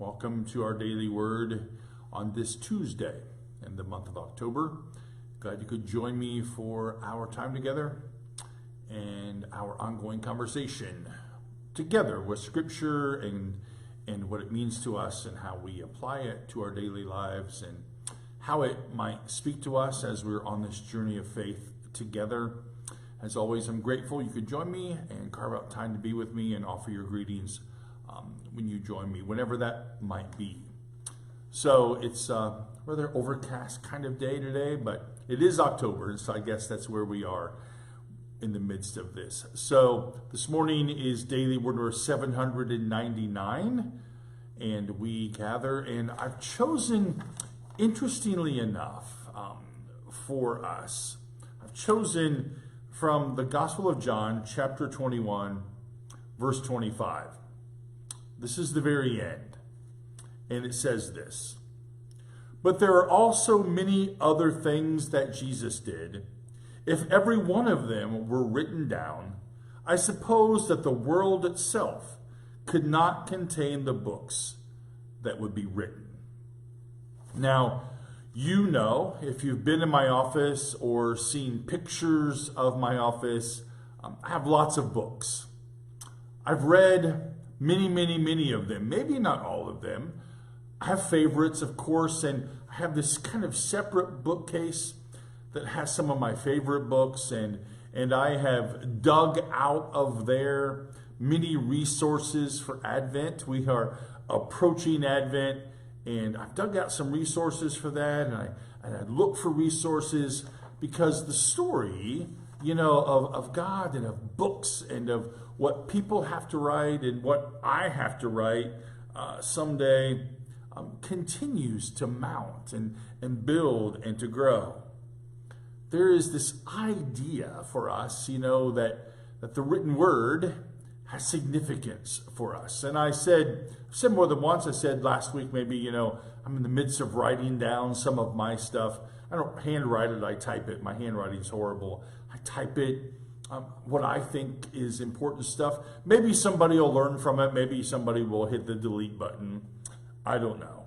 Welcome to our daily word on this Tuesday in the month of October. Glad you could join me for our time together and our ongoing conversation together with Scripture and what it means to us and how we apply it to our daily lives and how it might speak to us as we're on this journey of faith together. As always, I'm grateful you could join me and carve out time to be with me and offer your greetings when you join me, whenever that might be. So it's a rather overcast kind of day today, but it is October, so I guess that's where we are in the midst of this. So this morning is daily word number 799, and we gather, and I've chosen, interestingly enough, for us, I've chosen from the Gospel of John, chapter 21, verse 25. This is the very end, and it says this: "But there are also many other things that Jesus did. If every one of them were written down, I suppose that the world itself could not contain the books that would be written." Now, you know, if you've been in my office or seen pictures of my office, I have lots of books. I've read many of them, maybe not all of them. I have favorites, of course, and I have this kind of separate bookcase that has some of my favorite books, and I have dug out of there many resources for Advent. We are approaching Advent, and I've dug out some resources for that, and I look for resources because the story, of God and of books and of what people have to write and what I have to write someday continues to mount and build and to grow. There is this idea for us, that the written word has significance for us. And I've said more than once. I said last week, maybe, I'm in the midst of writing down some of my stuff. I don't handwrite it, I type it. My handwriting is horrible. I type it, what I think is important stuff. Maybe somebody will learn from it. Maybe somebody will hit the delete button. I don't know.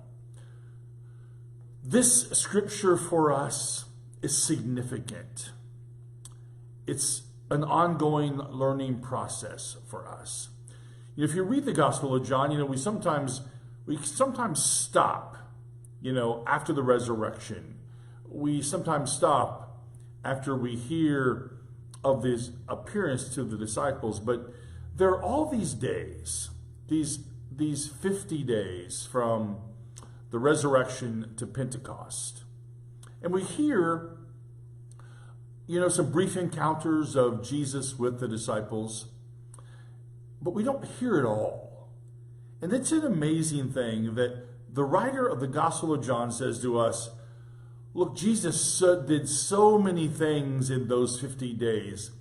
This scripture for us is significant. It's an ongoing learning process for us. If you read the Gospel of John, we sometimes stop, after the resurrection. We sometimes stop after we hear of this appearance to the disciples, but there are all these days, these 50 days from the resurrection to Pentecost. And we hear, some brief encounters of Jesus with the disciples, but we don't hear it all. And it's an amazing thing that the writer of the Gospel of John says to us, look, Jesus did so many things in those 50 days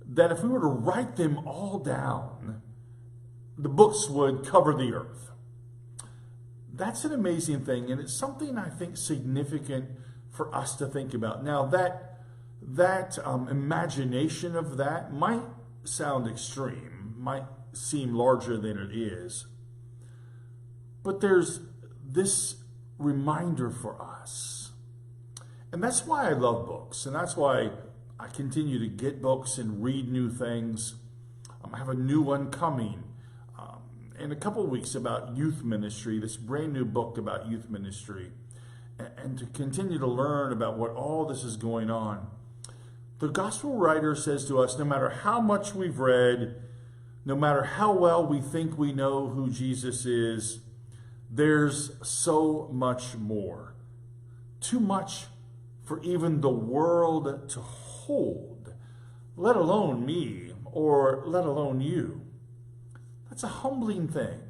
that if we were to write them all down, the books would cover the earth. That's an amazing thing, and it's something I think significant for us to think about. Now, that imagination of that might sound extreme, might seem larger than it is, but there's this reminder for us. And that's why I love books, and that's why I continue to get books and read new things. I have a new one coming in a couple of weeks about youth ministry, this brand new book about youth ministry, and to continue to learn about what all this is going on. The gospel writer says to us, no matter how much we've read, no matter how well we think we know who Jesus is, there's so much more. Too much for even the world to hold, let alone me, or let alone you. That's a humbling thing.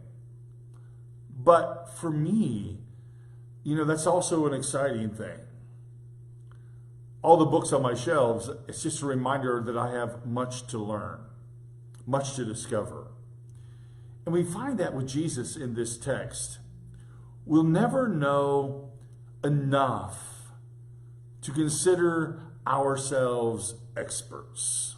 But for me, that's also an exciting thing. All the books on my shelves, it's just a reminder that I have much to learn, much to discover. And we find that with Jesus in this text. We'll never know enough to consider ourselves experts.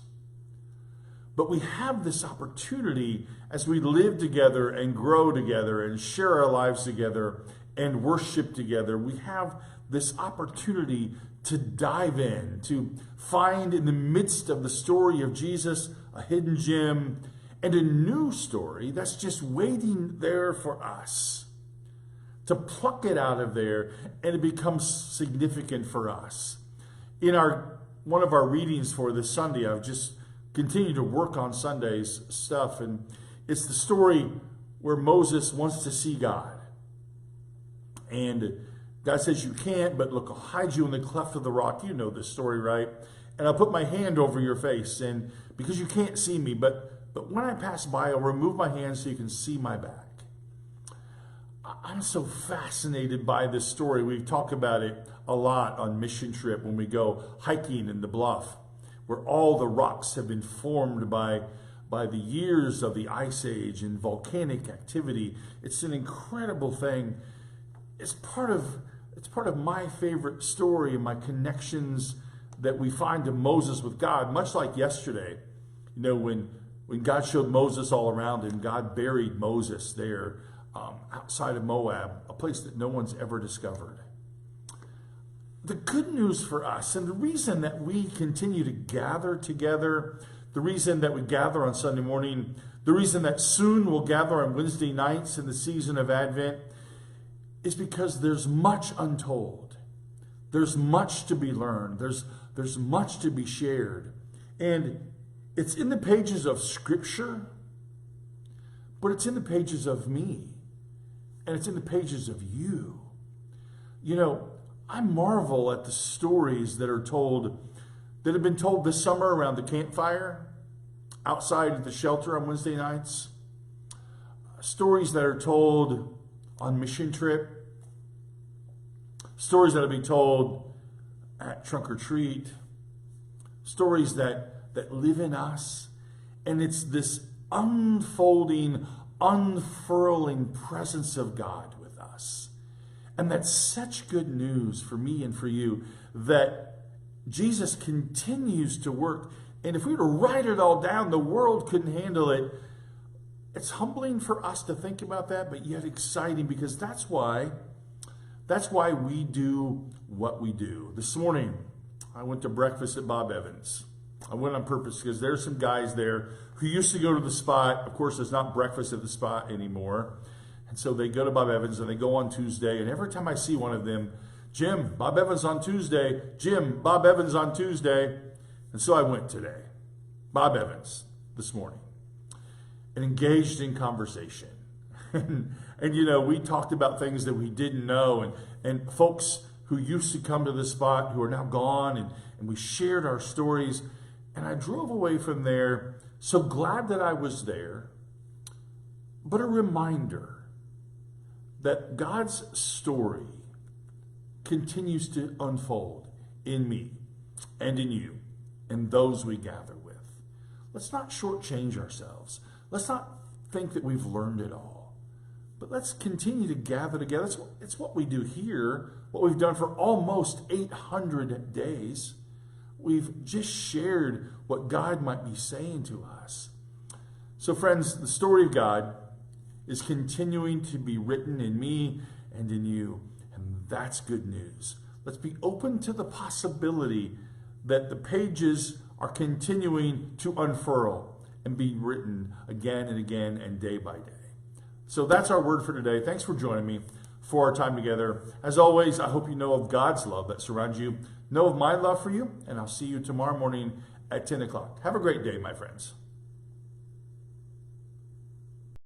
But we have this opportunity as we live together and grow together and share our lives together and worship together. We have this opportunity to dive in, to find in the midst of the story of Jesus a hidden gem and a new story that's just waiting there for us, to pluck it out of there and it becomes significant for us. In one of our readings for this Sunday, I've just continued to work on Sunday's stuff, and it's the story where Moses wants to see God. And God says, you can't, but look, I'll hide you in the cleft of the rock. You know this story, right? And I'll put my hand over your face, and because you can't see me, but when I pass by, I'll remove my hand so you can see my back. I'm so fascinated by this story. We talk about it a lot on Mission Trip when we go hiking in the bluff, where all the rocks have been formed by the years of the Ice Age and volcanic activity. It's an incredible thing. It's part of my favorite story and my connections that we find to Moses with God, much like yesterday. You know, when God showed Moses all around him, God buried Moses there outside of Moab, a place that no one's ever discovered. The good news for us, and the reason that we continue to gather together, the reason that we gather on Sunday morning, the reason that soon we'll gather on Wednesday nights in the season of Advent, is because there's much untold. There's much to be learned. There's much to be shared. And it's in the pages of Scripture, but it's in the pages of me. And it's in the pages of you. You know, I marvel at the stories that are told, that have been told this summer around the campfire, outside at the shelter on Wednesday nights. Stories that are told on Mission Trip. Stories that will be told at Trunk or Treat. Stories that live in us. And it's this unfolding, unfurling presence of God with us. And that's such good news for me and for you, that Jesus continues to work. And if we were to write it all down, the world couldn't handle it. It's humbling for us to think about that, but yet exciting, because that's why we do what we do. This morning, I went to breakfast at Bob Evans. I went on purpose because there's some guys there who used to go to the spot. Of course, there's not breakfast at the spot anymore. And so they go to Bob Evans and they go on Tuesday. And every time I see one of them, Jim, Bob Evans on Tuesday. Jim, Bob Evans on Tuesday. And so I went today. Bob Evans this morning. And engaged in conversation. And you know, we talked about things that we didn't know. And folks who used to come to the spot who are now gone. And we shared our stories. And I drove away from there so glad that I was there, but a reminder that God's story continues to unfold in me and in you and those we gather with. Let's not shortchange ourselves. Let's not think that we've learned it all, but let's continue to gather together. It's what we do here, what we've done for almost 800 days. We've just shared what God might be saying to us. So friends, the story of God is continuing to be written in me and in you, and that's good news. Let's be open to the possibility that the pages are continuing to unfurl and be written again and again and day by day. So that's our word for today. Thanks for joining me for our time together. As always, I hope you know of God's love that surrounds you. Know of my love for you, and I'll see you tomorrow morning at 10 o'clock. Have a great day, my friends.